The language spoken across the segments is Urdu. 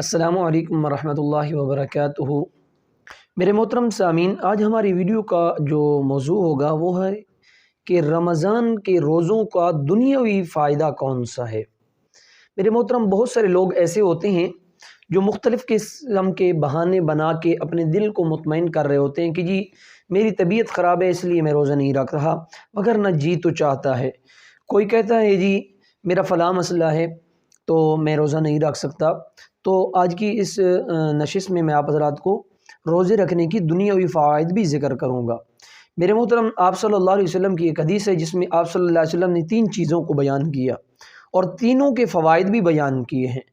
السلام علیکم ورحمۃ اللہ وبرکاتہ۔ میرے محترم سامعین، آج ہماری ویڈیو کا جو موضوع ہوگا وہ ہے کہ رمضان کے روزوں کا دنیاوی فائدہ کون سا ہے۔ میرے محترم، بہت سارے لوگ ایسے ہوتے ہیں جو مختلف قسم کے بہانے بنا کے اپنے دل کو مطمئن کر رہے ہوتے ہیں کہ جی میری طبیعت خراب ہے اس لیے میں روزہ نہیں رکھ رہا، مگر نہ جی تو چاہتا ہے۔ کوئی کہتا ہے جی میرا فلاں مسئلہ ہے تو میں روزہ نہیں رکھ سکتا۔ تو آج کی اس نشست میں آپ حضرات کو روزے رکھنے کی دنیاوی فوائد بھی ذکر کروں گا۔ میرے محترم، آپ صلی اللہ علیہ وسلم کی ایک حدیث ہے جس میں آپ صلی اللہ علیہ وسلم نے 3 چیزوں کو بیان کیا اور تینوں کے فوائد بھی بیان کیے ہیں۔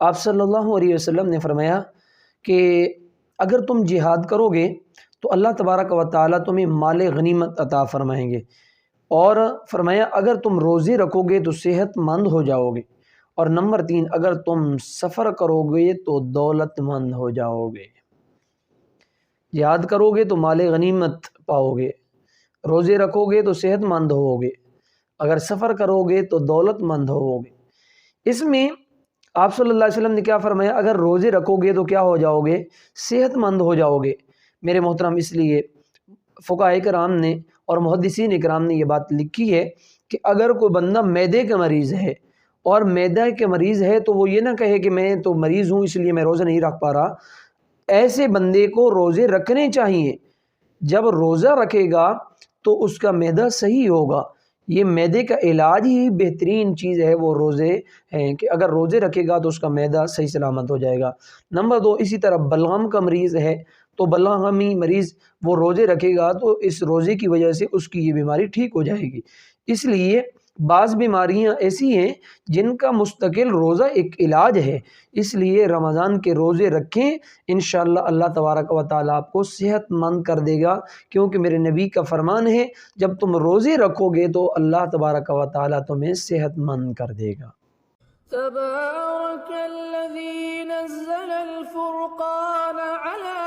آپ صلی اللہ علیہ وسلم نے فرمایا کہ اگر تم جہاد کرو گے تو اللہ تبارک و تعالیٰ تمہیں مال غنیمت عطا فرمائیں گے، اور فرمایا اگر تم روزے رکھو گے تو صحت مند ہو جاؤ گے، اور نمبر 3 اگر تم سفر کرو گے تو دولت مند ہو جاؤ گے۔ جہاد کرو گے تو مال غنیمت پاؤ گے، روزے رکھو گے تو صحت مند ہو گے، اگر سفر کرو گے تو دولت مند ہو گے۔ اس میں آپ صلی اللہ علیہ وسلم نے کیا فرمایا؟ اگر روزے رکھو گے تو کیا ہو جاؤ گے؟ صحت مند ہو جاؤ گے۔ میرے محترم، اس لیے فقہاء کرام نے اور محدثین اکرام نے یہ بات لکھی ہے کہ اگر کوئی بندہ معدے کا مریض ہے اور معدے کے مریض ہے تو وہ یہ نہ کہے کہ میں تو مریض ہوں اس لیے میں روزہ نہیں رکھ پا رہا۔ ایسے بندے کو روزے رکھنے چاہیے۔ جب روزہ رکھے گا تو اس کا معدہ صحیح ہوگا۔ یہ معدے کا علاج ہی بہترین چیز ہے، وہ روزے ہیں کہ اگر روزے رکھے گا تو اس کا معدہ صحیح سلامت ہو جائے گا۔ نمبر 2، اسی طرح بلغم کا مریض ہے تو بلغمی مریض وہ روزے رکھے گا تو اس روزے کی وجہ سے اس کی یہ بیماری ٹھیک ہو جائے گی۔ اس لیے بعض بیماریاں ایسی ہیں جن کا مستقل روزہ ایک علاج ہے، اس لیے رمضان کے روزے رکھیں، انشاءاللہ اللہ تبارک و تعالیٰ آپ کو صحت مند کر دے گا، کیونکہ میرے نبی کا فرمان ہے جب تم روزے رکھو گے تو اللہ تبارک و تعالیٰ تمہیں صحت مند کر دے گا۔ تبارک الذی نزل الفرقان علی